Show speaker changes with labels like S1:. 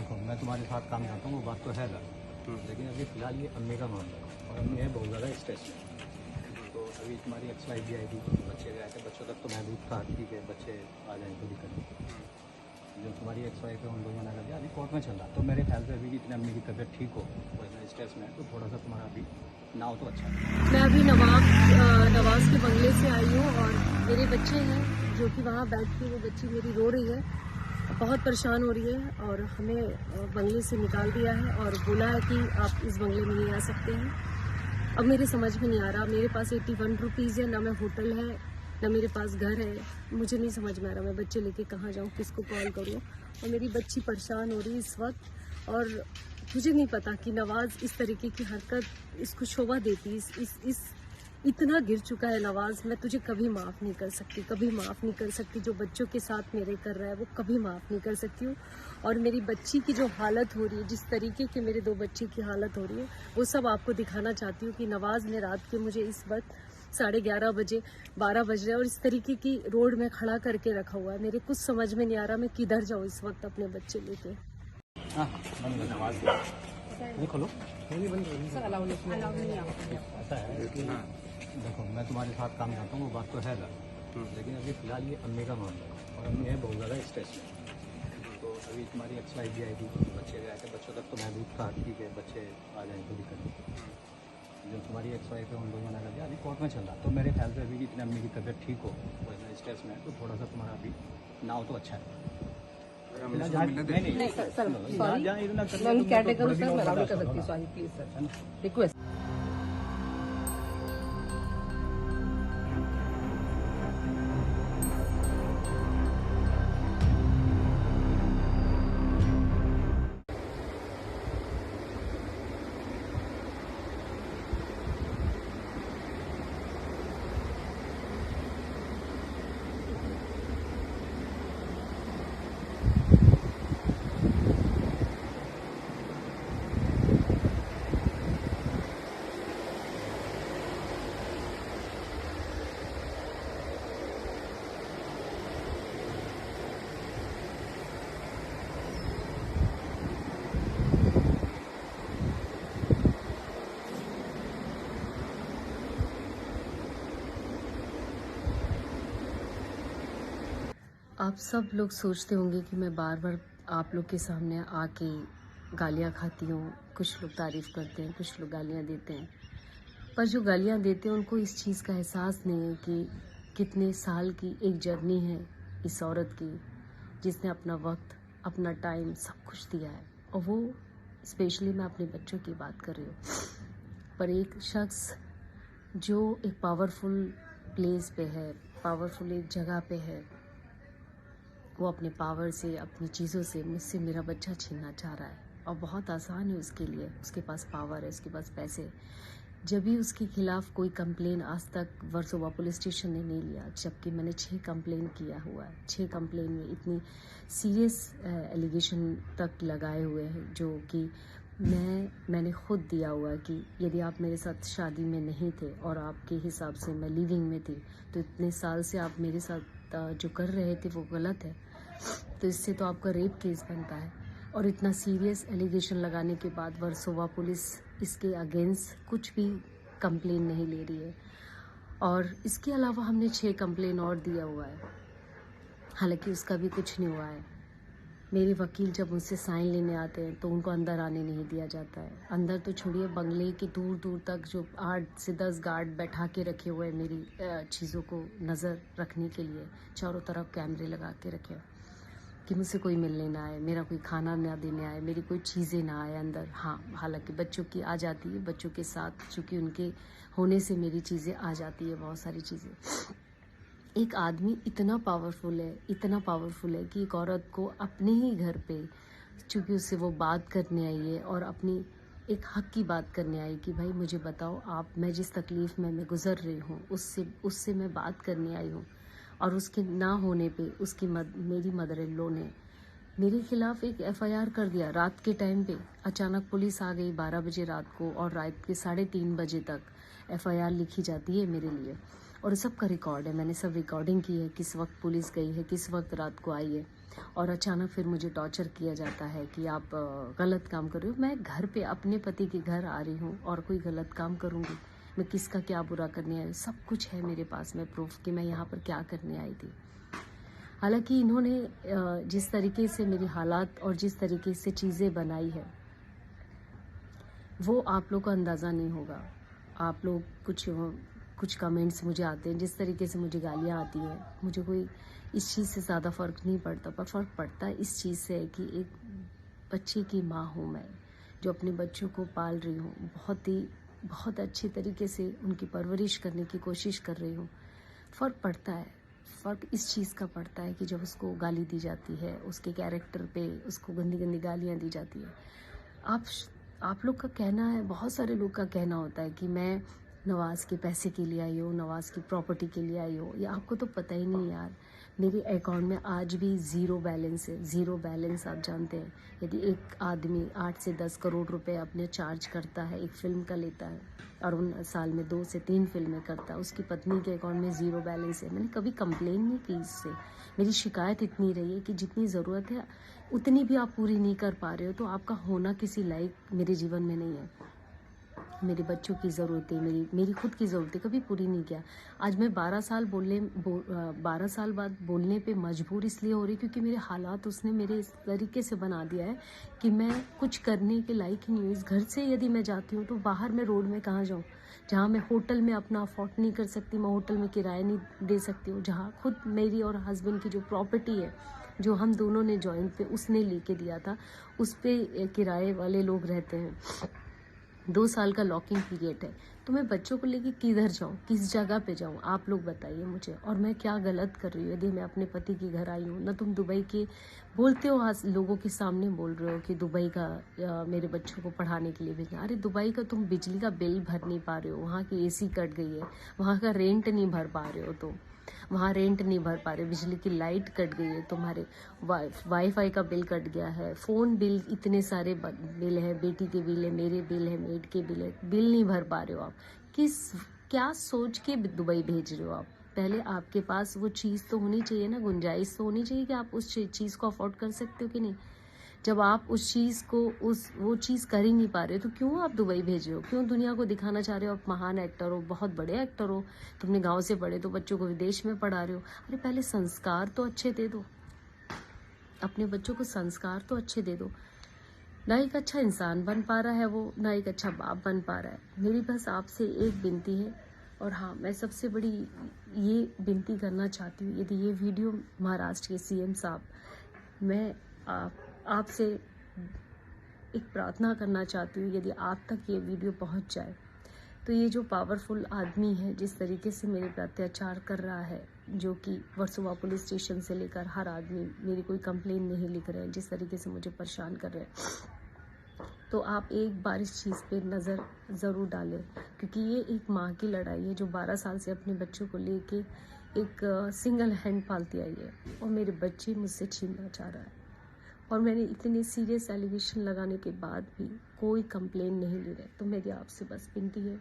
S1: देखो मैं तुम्हारे साथ काम करता हूँ, वो बात तो है ना, लेकिन अभी फिलहाल ये अम्मी का मामला है और अम्मी है बहुत ज़्यादा स्ट्रेस में। तो अभी तुम्हारी एक्सरसाइज भी आएगी, बच्चे गए थे, बच्चों तक तो महदूद था, ठीक है बच्चे आ जाए तो दिक्कत नहीं। जो तुम्हारी एक्सरसाइज है उन लोगों ने कर दिया, अभी कोर्ट में चल रहा, तो मेरे ख्याल से अभी इतनी अम्मी की तबीयत ठीक हो, वो इतना स्ट्रेस में है, तो थोड़ा सा तुम्हारा अभी ना हो तो अच्छा है।
S2: मैं अभी नवाज के बंगले से आई हूँ और मेरे बच्चे हैं जो कि वहाँ बैठ के वो बच्ची मेरी रो रही है, बहुत परेशान हो रही है और हमें बंगले से निकाल दिया है और बोला है कि आप इस बंगले में नहीं आ सकते हैं। अब मेरे समझ में नहीं आ रहा, मेरे पास 81 रुपीज़ है, ना मैं होटल है ना मेरे पास घर है, मुझे नहीं समझ में आ रहा मैं बच्चे लेके कहाँ जाऊँ, किसको कॉल करूँ। और मेरी बच्ची परेशान हो रही है इस वक्त और मुझे नहीं पता कि नवाज इस तरीके की हरकत इसको शोभा देती। इस इतना गिर चुका है नवाज, मैं तुझे कभी माफ़ नहीं कर सकती, कभी माफ़ नहीं कर सकती। जो बच्चों के साथ मेरे कर रहा है वो कभी माफ़ नहीं कर सकती हूँ। और मेरी बच्ची की जो हालत हो रही है, जिस तरीके की मेरे 2 बच्चे की हालत हो रही है, वो सब आपको दिखाना चाहती हूँ कि नवाज ने रात के मुझे इस वक्त 11:30 बजे 12 बज रहे और इस तरीके की रोड में खड़ा करके रखा हुआ है। मेरे कुछ समझ में नहीं आ रहा मैं किधर जाऊँ इस वक्त अपने बच्चे लेके।
S1: हाँ बंद कर आवाज़ नहीं खोलो, नहीं बंद करो सर, अलाउ नहीं ऐसा है कि देखो मैं तुम्हारे साथ काम करता हूँ, वो बात तो है ना, लेकिन अभी फिलहाल ये अम्मी का मामला है और अम्मी है बहुत ज़्यादा स्ट्रेस में। तो अभी तुम्हारी एक्सरसाइज भी आएगी, बच्चे गए थे, बच्चों तक तो महदूद था, ठीक है बच्चे आ जाए तो दिक्कत नहीं। जो तुम्हारी एक्सरसाइज है उन लोगों ने कर दिया, अभी कोर्ट में चल रहा, तो मेरे ख्याल से अभी इतनी अम्मी की तबीयत ठीक हो, वो इतना स्ट्रेस में है, तो थोड़ा सा तुम्हारा अभी ना हो तो अच्छा है। नहीं सर,
S2: रिक्वेस्ट आप सब लोग सोचते होंगे कि मैं बार बार आप लोग के सामने आके गालियाँ खाती हूँ। कुछ लोग तारीफ़ करते हैं, कुछ लोग गालियाँ देते हैं, पर जो गालियाँ देते हैं उनको इस चीज़ का एहसास नहीं है कि कितने साल की एक जर्नी है इस औरत की, जिसने अपना वक्त, अपना टाइम सब कुछ दिया है। और वो स्पेशली मैं अपने बच्चों की बात कर रही हूँ। पर एक शख्स जो एक पावरफुल प्लेस पे है, पावरफुल एक जगह पे है, वो अपने पावर से, अपनी चीज़ों से मुझसे मेरा बच्चा छीनना चाह रहा है। और बहुत आसान है उसके लिए, उसके पास पावर है, उसके पास पैसे। जब भी उसके खिलाफ कोई कंप्लेन आज तक वर्सोवा पुलिस स्टेशन ने नहीं लिया, जबकि मैंने 6 कंप्लेन किया हुआ है। 6 कंप्लेन में इतनी सीरियस एलिगेशन तक लगाए हुए हैं, जो कि मैंने खुद दिया हुआ है कि यदि आप मेरे साथ शादी में नहीं थे और आपके हिसाब से मैं लिविंग में थी, तो इतने साल से आप मेरे साथ जो कर रहे थे वो गलत है, तो इससे तो आपका रेप केस बनता है। और इतना सीरियस एलिगेशन लगाने के बाद वर्सोवा पुलिस इसके अगेंस्ट कुछ भी कंप्लेन नहीं ले रही है। और इसके अलावा हमने 6 कंप्लेन और दिया हुआ है, हालांकि उसका भी कुछ नहीं हुआ है। मेरे वकील जब उनसे साइन लेने आते हैं तो उनको अंदर आने नहीं दिया जाता है। अंदर तो छोड़िए, बंगले के दूर दूर तक जो 8 से 10 गार्ड बैठा के रखे हुए हैं मेरी चीज़ों को नज़र रखने के लिए, चारों तरफ कैमरे लगा के रखे हैं कि मुझसे कोई मिलने ना आए, मेरा कोई खाना ना देने आए, मेरी कोई चीज़ें ना आए अंदर। हाँ, हालांकि बच्चों की आ जाती है, बच्चों के साथ चूँकि उनके होने से मेरी चीज़ें आ जाती है, बहुत सारी चीज़ें। एक आदमी इतना पावरफुल है कि एक औरत को अपने ही घर पे, चूँकि उससे वो बात करने आई है और अपनी एक हक की बात करने आई कि भाई मुझे बताओ आप, मैं जिस तकलीफ़ में मैं गुज़र रही हूँ उससे मैं बात करने आई हूँ। और उसके ना होने पे मेरी मदर इन लॉ ने मेरे खिलाफ एक FIR कर दिया रात के टाइम पे। अचानक पुलिस आ गई 12 बजे रात को और रात के 3:30 बजे तक FIR लिखी जाती है मेरे लिए। और सबका रिकॉर्ड है, मैंने सब रिकॉर्डिंग की है, किस वक्त पुलिस गई है, किस वक्त रात को आई है। और अचानक फिर मुझे टॉर्चर किया जाता है कि आप गलत काम कर रहे हो। मैं घर पे अपने पति के घर आ रही हूँ और कोई गलत काम करूँगी? मैं किसका क्या बुरा करने आई? सब कुछ है मेरे पास में प्रूफ कि मैं यहाँ पर क्या करने आई थी। हालांकि इन्होंने जिस तरीके से मेरी हालात और जिस तरीके से चीज़ें बनाई है वो आप लोग को अंदाज़ा नहीं होगा। आप लोग कुछ कमेंट्स मुझे आते हैं, जिस तरीके से मुझे गालियाँ आती हैं, मुझे कोई इस चीज़ से ज़्यादा फ़र्क नहीं पड़ता, पर फ़र्क पड़ता है इस चीज़ से कि एक बच्चे की माँ हूँ मैं, जो अपने बच्चों को पाल रही हूँ, बहुत अच्छी तरीके से उनकी परवरिश करने की कोशिश कर रही हूँ। फ़र्क पड़ता है, फ़र्क इस चीज़ का पड़ता है कि जब उसको गाली दी जाती है, उसके कैरेक्टर पे उसको गंदी गंदी गालियाँ दी जाती है। आप लोग का कहना है, बहुत सारे लोग का कहना होता है कि मैं नवाज़ के पैसे के लिए आई हूँ, नवाज़ की प्रॉपर्टी के लिए आई हूँ। ये आपको तो पता ही नहीं यार, मेरे अकाउंट में आज भी ज़ीरो बैलेंस है। ज़ीरो बैलेंस आप जानते हैं, यदि एक आदमी 8 से 10 करोड़ रुपए अपने चार्ज करता है, एक फ़िल्म का लेता है और उन साल में 2 से 3 फिल्में करता है, उसकी पत्नी के अकाउंट में ज़ीरो बैलेंस है। मैंने कभी कंप्लेन नहीं की इससे। मेरी शिकायत इतनी रही है कि जितनी ज़रूरत है उतनी भी आप पूरी नहीं कर पा रहे हो, तो आपका होना किसी लायक मेरे जीवन में नहीं है। मेरे बच्चों की ज़रूरतें, मेरी खुद की ज़रूरतें कभी पूरी नहीं किया। आज मैं 12 साल बाद बोलने पे मजबूर इसलिए हो रही क्योंकि मेरे हालात उसने मेरे इस तरीके से बना दिया है कि मैं कुछ करने के लायक ही नहीं हूँ। इस घर से यदि मैं जाती हूँ तो बाहर मैं रोड में कहाँ जाऊँ? जहाँ मैं होटल में अपना अफोर्ड नहीं कर सकती, मैं होटल में किराया नहीं दे सकती हूँ, जहाँ खुद मेरी और हस्बैंड की जो प्रॉपर्टी है, जो हम दोनों ने जॉइंट पे उसने लेके दिया था, उस पे किराए वाले लोग रहते हैं। 2 साल का लॉकिंग पीरियड है, तो मैं बच्चों को लेके किधर जाऊँ, किस जगह पे जाऊँ? आप लोग बताइए मुझे। और मैं क्या गलत कर रही हूँ यदि मैं अपने पति के घर आई हूँ? ना तुम दुबई के बोलते हो, आज लोगों के सामने बोल रहे हो कि दुबई का मेरे बच्चों को पढ़ाने के लिए भेजना। अरे दुबई का तुम बिजली का बिल भर नहीं पा रहे हो, वहाँ की एसी कट गई है, वहाँ का रेंट नहीं भर पा रहे हो, तो वहाँ रेंट नहीं भर पा रहे, बिजली की लाइट कट गई है, तुम्हारे वाईफाई का बिल कट गया है, फ़ोन बिल, इतने सारे बिल है, बेटी के बिल है, मेरे बिल है, मेड के बिल है, बिल नहीं भर पा रहे हो आप। क्या सोच के दुबई भेज रहे हो आप? पहले आपके पास वो चीज़ तो होनी चाहिए ना, गुंजाइश तो होनी चाहिए कि आप उस चीज़ को अफोर्ड कर सकते हो कि नहीं। जब आप उस चीज़ को वो चीज़ कर ही नहीं पा रहे, तो क्यों आप दुबई भेज रहे हो? क्यों दुनिया को दिखाना चाह रहे हो आप महान एक्टर हो, बहुत बड़े एक्टर हो, तुमने गांव से पढ़े तो बच्चों को विदेश में पढ़ा रहे हो? अरे पहले संस्कार तो अच्छे दे दो, अपने बच्चों को संस्कार तो अच्छे दे दो। ना एक अच्छा इंसान बन पा रहा है वो, ना एक अच्छा बाप बन पा रहा है। मेरी बस आपसे एक विनती है, और हाँ, मैं सबसे बड़ी ये विनती करना चाहती हूँ, यदि ये वीडियो महाराष्ट्र के सीएम साहब, मैं आपसे एक प्रार्थना करना चाहती हूँ, यदि आप तक ये वीडियो पहुँच जाए तो ये जो पावरफुल आदमी है, जिस तरीके से मेरे पे अत्याचार कर रहा है, जो कि वर्सोवा पुलिस स्टेशन से लेकर हर आदमी मेरी कोई कंप्लेन नहीं लिख रहे हैं, जिस तरीके से मुझे परेशान कर रहे हैं, तो आप एक बार इस चीज़ पे नज़र ज़रूर डालें, क्योंकि ये एक माँ की लड़ाई है जो 12 साल से अपने बच्चों को लेके एक सिंगल हैंड पालती आई है, और मेरे बच्चे मुझसे छीनना चाह रहा है। और मैंने इतने सीरियस एलिगेशन लगाने के बाद भी कोई कंप्लेन नहीं ले रहे। तो मेरी आपसे बस विनती है